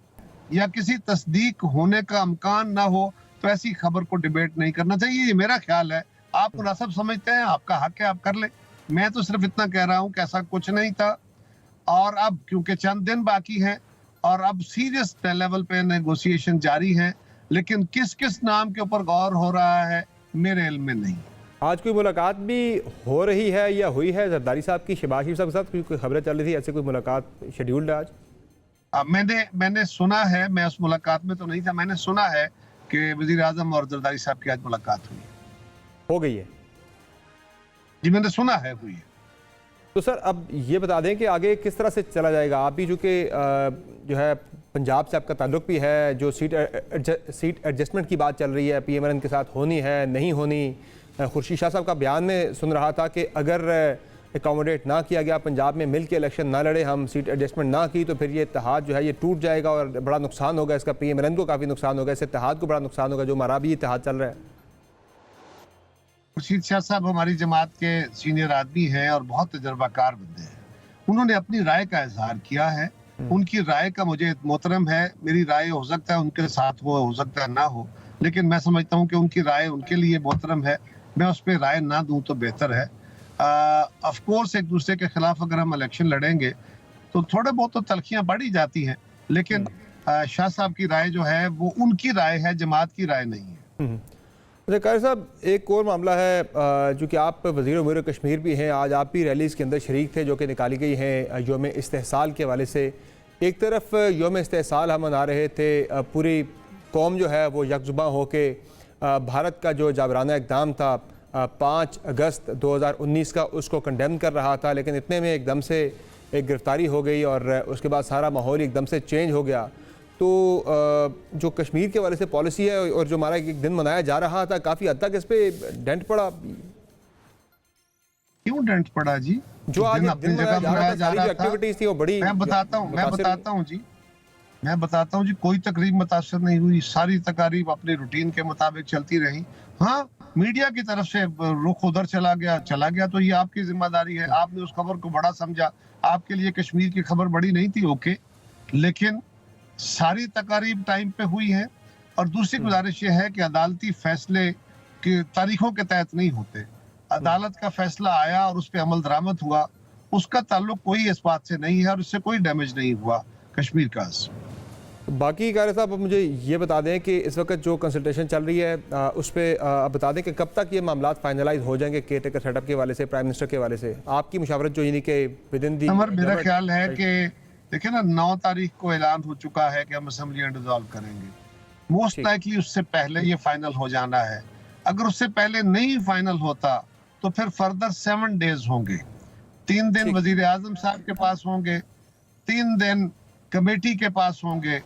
[SPEAKER 3] या किसी तस्दीक होने का इम्कान ना हो तो ऐसी खबर को डिबेट नहीं करना चाहिए। ये मेरा ख्याल है। आप मुनासिब समझते हैं, आपका हक है, आप कर ले। मैं तो सिर्फ इतना कह रहा हूं कि ऐसा कुछ नहीं था, और अब क्योंकि चंद दिन बाकी हैं और अब सीरियस लेवल पे नेगोशिएशन जारी है, लेकिन किस किस नाम के ऊपर गौर हो रहा है मेरे इल्म में नहीं।
[SPEAKER 1] आज कोई मुलाकात भी हो रही है या हुई है जरदारी साहब की शहबाज शरीफ साहब के साथ? कोई खबरें चल रही थी ऐसे कोई मुलाकात शेड्यूल्ड है आज?
[SPEAKER 3] मैंने सुना है, मैं उस मुलाकात में तो नहीं था, मैंने सुना है कि वज़ीर-ए-आज़म और जरदारी साहब की आज मुलाकात हुई है।
[SPEAKER 1] हो गई है
[SPEAKER 3] जी, मैंने सुना है हुई है।
[SPEAKER 1] तो सर अब ये बता दें कि आगे किस तरह से चला जाएगा? आप भी चूँकि जो है पंजाब से आपका ताल्लुक भी है, जो सीट एडजस्टमेंट की बात चल रही है PMLN के साथ होनी है नहीं होनी, खुर्शीद शाह साहब का बयान में सुन रहा था कि अगर एकोमोडेट ना किया गया, पंजाब में मिल के इलेक्शन ना लड़े, हम सीट एडजस्टमेंट ना की, तो फिर ये इत्तेहाद जो है ये टूट जाएगा और बड़ा नुकसान होगा इसका, PMLN को काफ़ी नुकसान होगा, इस इत्तेहाद को बड़ा नुकसान होगा जो हमारा भी इत्तेहाद चल रहा है।
[SPEAKER 3] खुर्शीद शाह साहब हमारी जमात के सीनियर आदमी हैं और बहुत तजर्बाकार बंदे हैं। उन्होंने अपनी राय का इजहार किया है, उनकी राय का मुझे मोहतरम है। मेरी राय हो सकता है उनके साथ हो सकता है ना हो, लेकिन मैं समझता हूँ कि उनकी राय उनके लिए मोहतरम है। मैं उस पर राय ना दूं तो बेहतर है। ऑफ कोर्स एक दूसरे के खिलाफ अगर हम इलेक्शन लड़ेंगे तो थोड़े बहुत तो तलखियां बढ़ी जाती हैं, लेकिन शाह साहब की राय जो है वो उनकी राय है, जमात की राय नहीं है।
[SPEAKER 1] अच्छा कारी साहब, एक और मामला है, चूँकि आप वज़ीर उमूर कश्मीर भी हैं, आज आप भी रैलीज़ के अंदर शरीक थे जो कि निकाली गई हैं योम इस्तेहसाल के हवाले से। एक तरफ योम इस्तेहसाल हम मना रहे थे, पूरी कौम जो है वो यकजुबा हो के भारत का जो जाबराना इक़दाम था 5 अगस्त 2019 का, उसको कंडेम कर रहा था, लेकिन इतने में एकदम से एक गिरफ्तारी हो गई और उसके बाद सारा माहौल एकदम से चेंज हो गया। तो जो कश्मीर के वाले से पॉलिसी है और जो हमारा एक दिन मनाया जा रहा था, काफ़ी हद तक इस पे डेंट पड़ा।
[SPEAKER 3] क्यों डेंट पड़ा जी?
[SPEAKER 1] जो आज
[SPEAKER 3] अपनी जगह मनाया जा रहा था,
[SPEAKER 1] एक्टिविटीज थी वो बड़ी।
[SPEAKER 3] मैं बताता हूँ जी, कोई तकरीब मुतासर नहीं हुई, सारी तकारीब अपने रूटीन के मुताबिक चलती रही। हाँ, मीडिया की तरफ से रुख उधर चला गया तो ये आपकी जिम्मेदारी है। आपने उस खबर को बड़ा समझा, आपके लिए कश्मीर की खबर बड़ी नहीं थी, ओके, लेकिन सारी तकारीब टाइम पे हुई है। और दूसरी गुजारिश ये है कि अदालती फैसले की तारीखों के तहत नहीं होते। अदालत का फैसला आया और उस पर अमल दरामद हुआ, उसका ताल्लुक कोई इस बात से नहीं है और उससे कोई डैमेज नहीं हुआ कश्मीर का।
[SPEAKER 1] बाकी कारी साहब, अब मुझे ये बता दें कि इस वक्त जो कंसल्टेशन चल रही है उस पर आप बता दें कि कब तक ये मामला फाइनलाइज हो जाएंगे केयर टेकर सेटअप के वाले से, प्राइम मिनिस्टर के वाले से आपकी मुशावरत जो यानी कि विद इन दी।
[SPEAKER 3] मेरा ख्याल है कि देखिए ना, 9 तारीख को ऐलान हो चुका है कि हम असेंबली डिसॉल्व करेंगे। मोस्ट लाइकली उससे पहले ये फाइनल हो जाना है। अगर उससे पहले नहीं फाइनल होता तो फिर फर्दर 7 डेज होंगे। 3 दिन वजीर आजम साहब के पास होंगे, 3 दिन कमेटी के पास होंगे,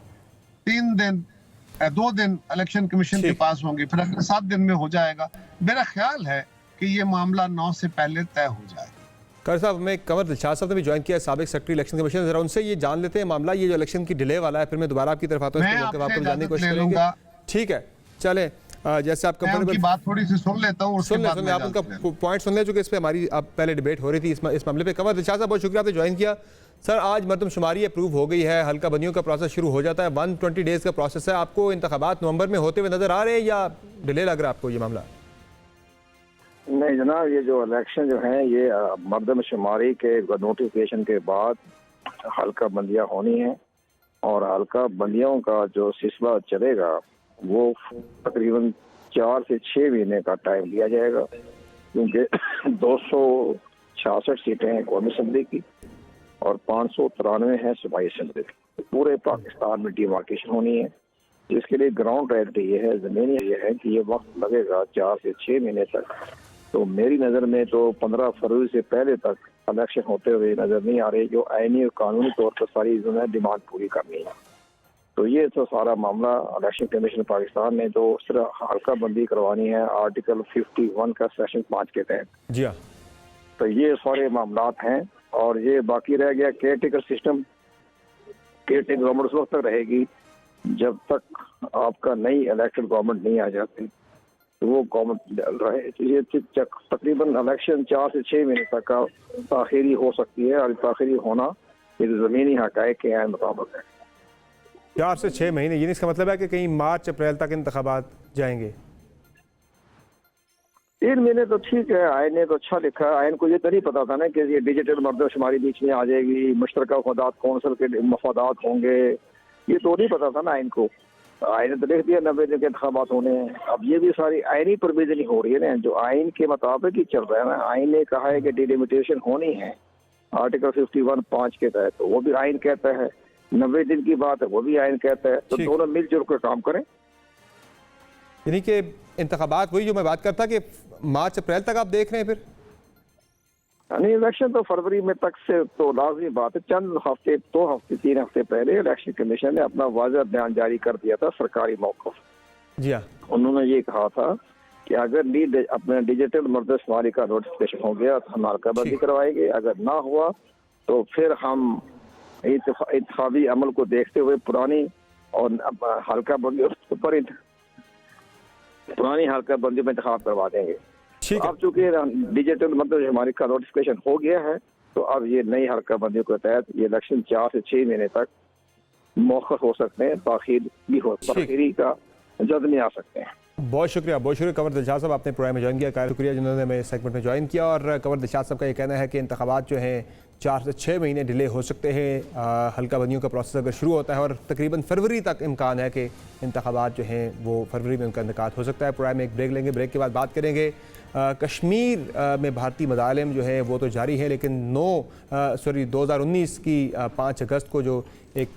[SPEAKER 3] 2 दिन इलेक्शन कमीशन के पास होंगे, फिर अगर 7 दिन में हो जाएगा। मेरा ख्याल है कि ये मामला 9 से पहले तय हो जाएगा।
[SPEAKER 1] कारी साहब, हमें कंवर दिलशाद साहब ने भी ज्वाइन किया, साबिक सेक्रेटरी इलेक्शन कमीशन, जरा उनसे ये जान लेते हैं मामला, ये जो इलेक्शन की डिले वाला है, फिर मैं दोबारा आपकी तरफ आता हूँ, इसके आपको जानने की कोशिश करेंगे। ठीक है, चले, जैसे आप
[SPEAKER 3] कंफर्टेबल बात थोड़ी सी सुन लेता हूँ,
[SPEAKER 1] सुन ले आप उनका पॉइंट सुन ले, चूँकि इस पर हमारी अब पहले डिबेट हो रही थी इस मामले पे। कंवर दिलशाद साहब, बहुत शुक्रिया आपने ज्वाइन किया। सर, आज मरदमशुमारी अप्रूव हो गई है, हल्का बंदियों का प्रोसेस शुरू हो जाता है, 120 डेज़ का प्रोसेस है। आपको इंतखाबात नवंबर में होते हुए नजर आ रहे हैं या डिले लग रहा है आपको ये मामला?
[SPEAKER 6] नहीं जनाब, ये जो इलेक्शन जो है ये मरदमशुमारी के नोटिफिकेशन के बाद हल्का बंदियाँ होनी है और हल्का बंदियों का जो सिलसिला चलेगा वो तकरीबन 4 से 6 महीने का टाइम दिया जाएगा, क्योंकि 266 सीटें हैं कौमी असम्बली की और 593 है सूबाई असम्बली की। पूरे पाकिस्तान में डिमार्केशन होनी है, जिसके लिए ग्राउंड रियलिटी ये है, ज़मीनी ये है कि ये वक्त लगेगा 4 से 6 महीने तक। तो मेरी नज़र में तो 15 फरवरी से पहले तक इलेक्शन होते हुए नज़र नहीं आ रही, जो आईनी और कानूनी तौर पर सारी जो है डिमांड पूरी करनी है। तो ये तो सारा मामला इलेक्शन कमीशन पाकिस्तान ने जो सिर्फ हल्का बंदी करवानी है आर्टिकल 51 का सेक्शन 5 के तहत।
[SPEAKER 1] जी हाँ,
[SPEAKER 6] तो ये सारे मामलात हैं और ये बाकी रह गया care taker system. Care taker government उस वक्त तक रहेगी जब तक आपका नई इलेक्टेड गवर्नमेंट नहीं आ जाती, तो वो गवर्नमेंट रहे। तो ये तकरीबन इलेक्शन 4 से 6 महीने तक का ताखीरी हो सकती है और ताखीरी होना ये ज़मीनी हक़ाइक़ के आइन मुताबिक है।
[SPEAKER 1] 4 से 6 महीने, ये इसका मतलब है कि कहीं मार्च अप्रैल तक इंतखाबात जाएंगे।
[SPEAKER 6] 3 महीने तो ठीक है, आइन ने तो अच्छा लिखा है। आइन को ये तो नहीं पता था ना कि ये डिजिटल मरदमशुमारी बीच में आ जाएगी, मुश्तरका खुदात कौंसिल के मफादात होंगे, ये तो नहीं पता था ना आइन को। आइन ने तो लिख दिया 90 दिन के इंतखाबात होने हैं। अब ये भी सारी आइनी प्रोविजन हो रही है ना, जो आइन के मुताबिक ही चल रहा है ना। आइन ने कहा है कि डिलिमिटेशन होनी है आर्टिकल 51 5 के तहत, तो वो भी आइन कहता है। 90 दिन की बात है, वो भी आइन कहता है। तो दोनों मिलजुल कर काम करें।
[SPEAKER 1] यानी कि इंतखाबात वही जो मैं बात करता कि मार्च अप्रैल तक आप देख रहे हैं फिर?
[SPEAKER 6] नहीं, इलेक्शन तो फरवरी में तक से तो लाजमी बात है। चंद हफ्ते 2 हफ्ते 3 हफ्ते पहले इलेक्शन कमीशन ने अपना वाज़ेह बयान जारी कर दिया था, सरकारी मौक़िफ़।
[SPEAKER 1] जी हाँ,
[SPEAKER 6] उन्होंने ये कहा था कि अगर अपने डिजिटल मरदमशुमारी का नोटिफिकेशन हो गया तो हम हल्काबंदी करवाएंगे, अगर ना हुआ तो फिर हम इंतखाबी अमल को देखते हुए पुरानी हल्काबंदी पर इंतखाब करवा देंगे।
[SPEAKER 1] ठीक है।
[SPEAKER 6] अब चूंकि डिजिटल मरदमशुमारी का नोटिफिकेशन हो गया है, तो अब ये नई हल्काबंदी के तहत ये इलेक्शन 4 से 6 महीने तक मौखर हो सकते हैं, ताखीरी का जद में आ सकते हैं।
[SPEAKER 1] बहुत शुक्रिया कंवर दिलशाद साहब, आपने प्रोग्राम में ज्वाइन किया। शुक्रिया जिन्होंने हमें सेगमेंट में ज्वाइन किया। और कंवर दिलशाद साहब का ये कहना है कि इंतखाबात जो हैं 4 से 6 महीने डिले हो सकते हैं। हल्का बंदियों का प्रोसेस अगर शुरू होता है और तकरीबन फरवरी तक इम्कान है कि इंतखाबात जो हैं वो फरवरी में उनका इनेकाद हो सकता है। प्रोग्राम में एक ब्रेक लेंगे, ब्रेक के बाद बात करेंगे कश्मीर में भारतीय मज़ालिम जो है वो तो जारी है, लेकिन 2019 की 5 अगस्त को जो एक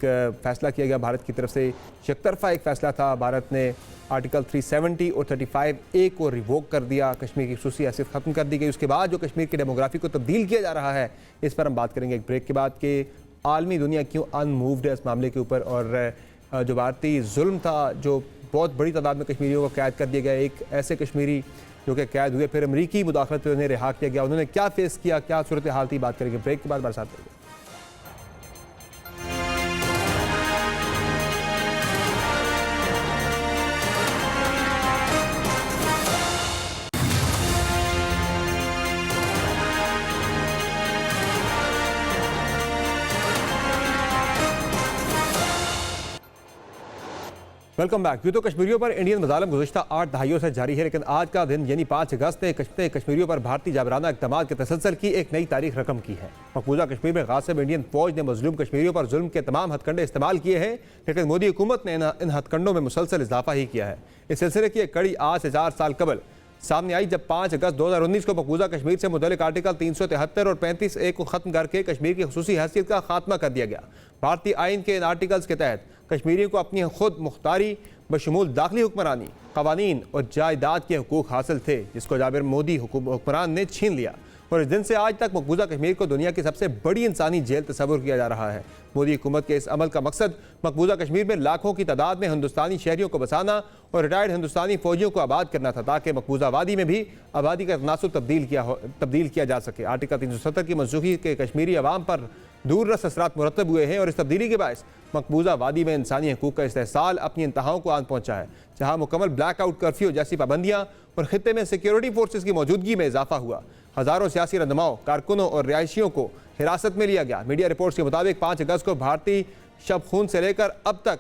[SPEAKER 1] फ़ैसला किया गया भारत की तरफ से, एकतरफा एक फ़ैसला था, भारत ने आर्टिकल 370 और 35A को रिवोक कर दिया, कश्मीर की खुसूसी हैसियत ख़त्म कर दी गई। उसके बाद जो कश्मीर की डेमोग्राफी को तब्दील किया जा रहा है, इस पर हम बात करेंगे एक ब्रेक के बाद कि आलमी दुनिया क्यों अनमूव्ड है इस मामले के ऊपर, और जो भारतीय जुल्म था, जो बहुत बड़ी तादाद में कश्मीरियों को कैद कर दिया गया, एक ऐसे कश्मीरी जो कि कैद हुए फिर अमरीकी मुदाखलत पर उन्हें रिहा किया गया, उन्होंने क्या फेस किया, क्या सूरत हाल थी, बात करेंगे ब्रेक के बाद हमारे साथ रहिए। Welcome back. यूँ तो कश्मीरियों पर इंडियन मज़ालिम गुज़श्ता 8 दहाइयों से जारी है, लेकिन आज का दिन यानी 5 अगस्त ने कश्मीरियों पर भारतीय जाबराना इक़दामात के तसलसल की एक नई तारीख रकम की है। मकबूजा कश्मीर में गासिब इंडियन फौज ने मजलूम कश्मीरियों पर जुल्म के तमाम हथकंडे इस्तेमाल किए हैं, लेकिन मोदी हुकूमत ने इन हथकंडों में मुसलसल इजाफा ही किया है। इस सिलसिले की एक कड़ी आज से 4 साल कबल सामने आई, जब 5 अगस्त 2019 को मकबूजा कश्मीर से मुतल्लिक आर्टिकल 373 और 35A को ख़त्म करके कश्मीर की खुसूसी हैसियत का खात्मा कर दिया गया। भारतीय आइन के इन आर्टिकल्स के तहत कश्मीरियों को अपनी खुद मुख्तारी बशमूल दाखिली हुक्मरानी, कवानीन और जायदाद के हुकूक हासिल थे, जिसको जाबिर मोदी हुक्मरान ने छीन लिया, और इस दिन से आज तक मकबूजा कश्मीर को दुनिया की सबसे बड़ी इंसानी जेल तस्वुर किया जा रहा है। मोदी हुकूमत के इस अमल का मकसद मकबूजा कश्मीर में लाखों की तादाद में हिंदुस्तानी शहरियों को बसाना और रिटायर्ड हिंदुस्तानी फौजियों को आबाद करना था, ताकि मकबूजा वादी में भी आबादी का तनासुब तब्दील किया जा सके। आर्टिकल 370 की मंसूखी के कश्मीरी अवाम पर दूररस असरात मुरतब हुए हैं, और इस तब्दीली के बायस मकबूजा वादी में इंसानी हकूक़ का इस्तेहसाल अपनी इंतहाओं को आन पहुँचा है, जहाँ मुकम्मल ब्लैकआउट कर्फ्यू जैसी पाबंदियाँ और खित्ते में सिक्योरिटी फोर्सेज की मौजूदगी में इजाफा हुआ। हज़ारों सियासी रहनुमाओं, कारकुनों और रिहायशियों को हिरासत में लिया गया। मीडिया रिपोर्ट्स के मुताबिक 5 अगस्त को भारतीय शब खून से लेकर अब तक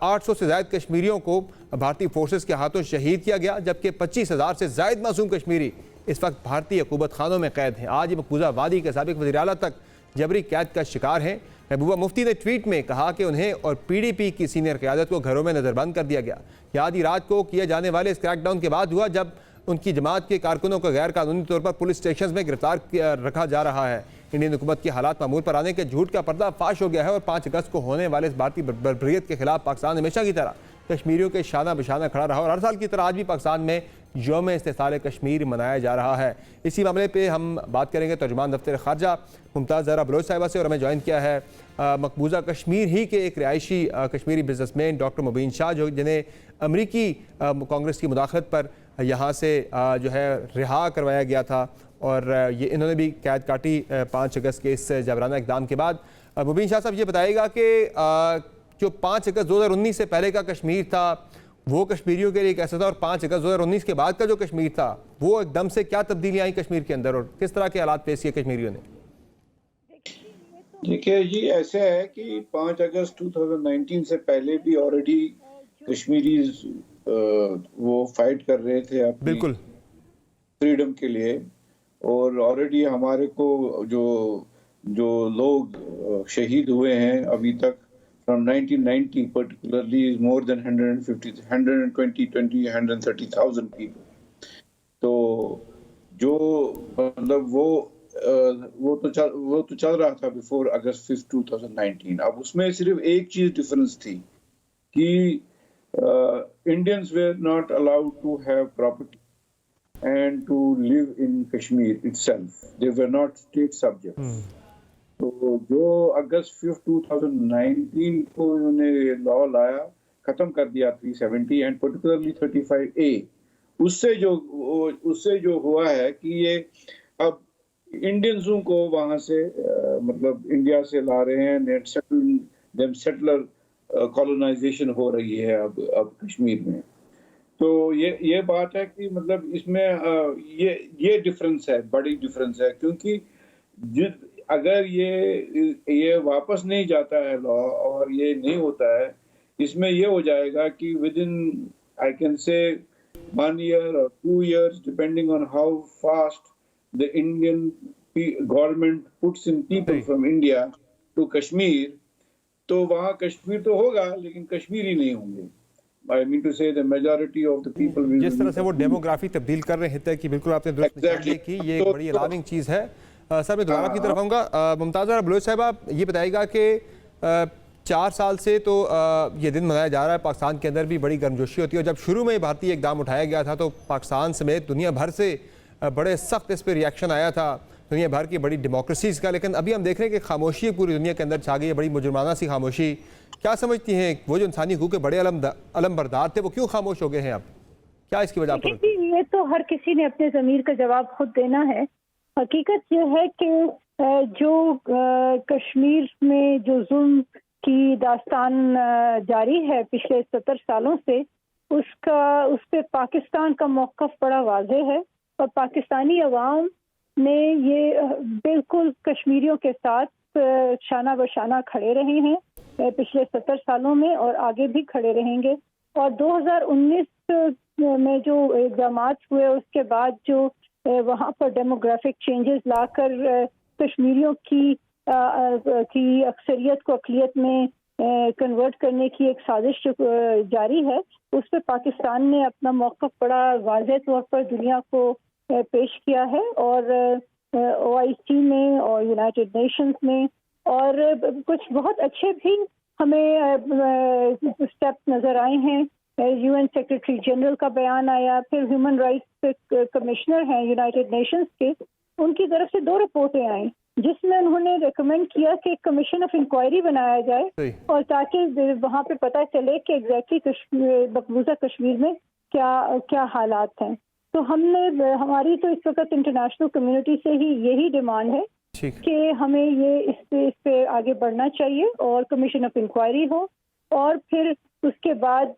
[SPEAKER 1] 800 से ज़ायद कश्मीरियों को भारतीय फोर्सेज के हाथों शहीद किया गया, जबकि 25,000 से ज़ायद मासूम कश्मीरी इस वक्त भारतीय हुकूमत खानों में कैद हैं। आज मकबूजा वादी के साबिक वज़ीर आला तक जबरी कैद का शिकार हैं। महबूबा मुफ्ती ने ट्वीट में कहा कि उन्हें और PDP की सीनियर क़यादत को घरों में नज़रबंद कर दिया गया। यह आधी रात को किए जाने वाले इस क्रैकडाउन के बाद हुआ, जब उनकी जमात के कारकुनों को गैर कानूनी तौर पर पुलिस स्टेशन में गिरफ्तार रखा जा रहा है। इंडियन हुकूमत की हालात मामूल पर आने के झूठ का पर्दा फाश हो गया है, और 5 अगस्त को होने वाले इस भारतीय बर्बरियत के खिलाफ पाकिस्तान हमेशा की तरह कश्मीरियों के शाना बशाना खड़ा रहा, और हर साल की तरह आज भी पाकिस्तान में यौम इस्तिक़लाल कश्मीर मनाया जा रहा है। इसी मामले पर हम बात करेंगे तर्जुमान दफ्तर ख़ारजा मुमताज़ ज़हरा बलोच साहिबा से, और हमें ज्वाइन किया है मकबूजा कश्मीर ही के एक रिहायशी कश्मीरी बिजनेसमैन डॉक्टर मुबीन शाह, जो जिन्हें अमरीकी कांग्रेस की मुदाखलत पर यहाँ से जो है रिहा करवाया गया था, और ये इन्होंने भी कैद काटी 5 अगस्त के इस जाबराना इक़दाम के बाद। मुबीन शाह साहब, ये बताइएगा कि जो 5 अगस्त 2019 से पहले का कश्मीर था वो कश्मीरियों के लिए कैसा था, और 5 अगस्त 2019 के बाद का जो कश्मीर था वो एकदम से क्या तब्दीलियाँ आई कश्मीर के अंदर, और किस तरह के हालात पेश किए कश्मीरियों ने?
[SPEAKER 7] देखिए जी, ऐसे है कि 5 अगस्त 2019 से पहले भी ऑलरेडी कश्मीरीज वो फाइट कर रहे थे अपनी
[SPEAKER 1] बिल्कुल
[SPEAKER 7] फ्रीडम के लिए, और ऑलरेडी हमारे को जो लोग शहीद हुए हैं अभी तक from 1990 particularly is more than 130,000 people. तो जो मतलब वो तो चल रहा था बिफोर अगस्त 5, 2019। अब उसमें सिर्फ एक चीज डिफरेंस थी कि Indians were not allowed to have property and to live in Kashmir itself. They were not state subjects. तो जो अगस्त 5, 2019 को उन्होंने लॉ लाया, खत्म कर दिया 370 एंड पर्टिकुलरली 35A, उससे जो हुआ है कि ये अब इंडियंसों को वहां से मतलब इंडिया से ला रहे हैं, सेटलर कॉलोनाइजेशन हो रही है अब कश्मीर में। तो ये बात है कि मतलब इसमें ये डिफरेंस है, बड़ी डिफरेंस है, क्योंकि अगर ये वापस नहीं जाता है लॉ और ये नहीं होता है, इसमें ये हो जाएगा कि with in I can say 1 year or 2 years depending on how fast the Indian government puts in people from India to Kashmir, तो वहाँ कश्मीर तो होगा लेकिन कश्मीरी नहीं होंगे। I mean to say the majority of the people will
[SPEAKER 1] जिस तरह से वो डेमोग्राफी तब्दील कर रहे हैं कि बिल्कुल आपने दुरुस्त
[SPEAKER 7] Exactly.
[SPEAKER 1] की ये एक बड़ी अलार्मिंग चीज़ है। सर मैं दोबारा आपकी तरफ आऊँगा। मुमताज़ बलोच साहब, आप ये बताइएगा कि 4 साल से तो ये दिन मनाया जा रहा है, पाकिस्तान के अंदर भी बड़ी गर्मजोशी होती है, और जब शुरू में भारतीय इकदाम उठाया गया था तो पाकिस्तान समेत दुनिया भर से बड़े सख्त इस पर रिएक्शन आया था, दुनिया भर की बड़ी डेमोक्रेसीज़ का। लेकिन अभी हम देख रहे हैं कि खामोशी पूरी दुनिया के अंदर छा गई है, बड़ी मुजरमाना सी खामोशी। क्या समझती हैं वो जो इंसानी हकूक़ के बड़े अलमबरदार थे वो क्यों खामोश हो गए हैं अब? क्या इसकी वजह आपको?
[SPEAKER 8] ये तो हर किसी ने अपने ज़मीर का जवाब खुद देना है। हकीकत यह है कि जो कश्मीर में जो जुल्म की दास्तान जारी है पिछले 70 सालों से, उस पे पाकिस्तान का मौक़िफ़ बड़ा वाज़ेह है, और पाकिस्तानी अवाम ने ये बिल्कुल कश्मीरियों के साथ शाना बशाना खड़े रहे हैं पिछले 70 सालों में, और आगे भी खड़े रहेंगे। और 2019 में जो इक़दाम हुए उसके बाद जो वहाँ पर डेमोग्राफिक चेंजेस लाकर कश्मीरियों की अक्सरियत को अक़लियत में कन्वर्ट करने की एक साजिश जारी है, उस पर पाकिस्तान ने अपना मौक़िफ़ बड़ा वाज़ेह तौर पर दुनिया को पेश किया है, और OIC में और यूनाइटेड नेशंस में, और कुछ बहुत अच्छे भी हमें स्टेप नज़र आए हैं। UN सेक्रेटरी जनरल का बयान आया, फिर ह्यूमन राइट्स कमिश्नर हैं यूनाइटेड नेशंस के, उनकी तरफ से 2 रिपोर्टें आई जिसमें उन्होंने रेकमेंड किया कि कमीशन ऑफ इंक्वायरी बनाया जाए, और ताकि वहाँ पे पता चले कि एग्जैक्टली मकबूजा कश्मीर में क्या हालात हैं। तो हमारी तो इस वक्त इंटरनेशनल कम्युनिटी से ही यही डिमांड है कि हमें ये इस पे आगे बढ़ना चाहिए और कमीशन ऑफ इंक्वायरी हो, और फिर उसके बाद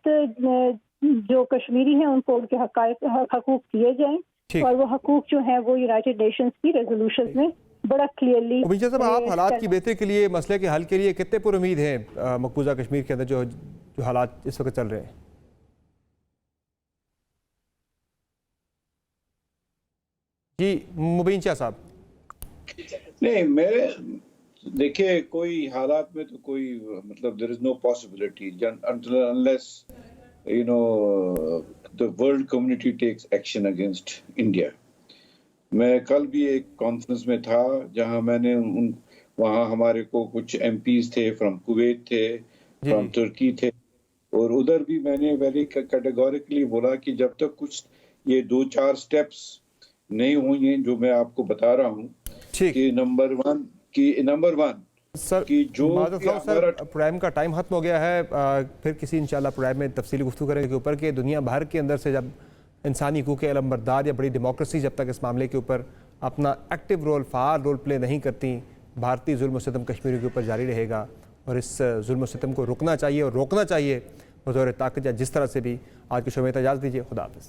[SPEAKER 8] जो कश्मीरी हैं उनको उनके हकूक दिए जाएं, और वो हकूक जो हैं वो यूनाइटेड नेशंस की रेजोल्यूशंस में बड़ा क्लियरली।
[SPEAKER 1] साहब, आप हालात की बेहतरी के लिए, मसले के हल के लिए कितने पुरुमीद हैं मकबूजा कश्मीर के अंदर जो हालात इस वक्त चल रहे हैं? जी मुबीन शाह साहब।
[SPEAKER 7] नहीं, मेरे देखिए कोई हालात में तो कोई मतलब there is no possibility until unless you know the world community takes action against India। मैं कल भी एक कॉन्फ्रेंस में था जहां मैंने वहां हमारे को कुछ MPs थे फ्रॉम कुवैत थे, फ्रॉम तुर्की थे, और उधर भी मैंने वेरी कैटेगोरिकली बोला कि जब तक कुछ ये 2-4 स्टेप्स नहीं हुई हैं जो मैं आपको बता रहा हूँ कि नंबर वन
[SPEAKER 1] सर
[SPEAKER 7] कि जो
[SPEAKER 1] सर प्रोग्राम का टाइम खत्म हो गया है, फिर किसी इंशाल्लाह प्रोग्राम में तफसीली गुफ्तगू करेंगे के ऊपर कि दुनिया भर के अंदर से जब इंसानी हकूक़ के अलमबरदार या बड़ी डेमोक्रेसी जब तक इस मामले के ऊपर अपना active role, full role play नहीं करती, भारतीय जुल्म सितम कश्मीर के ऊपर जारी रहेगा, और इस जुल्म सितम को रुकना चाहिए और रोकना चाहिए बतौर ताकत, या जिस तरह से भी। आज के शो में इजाज़त दीजिए, खुदा हाफ़िज़।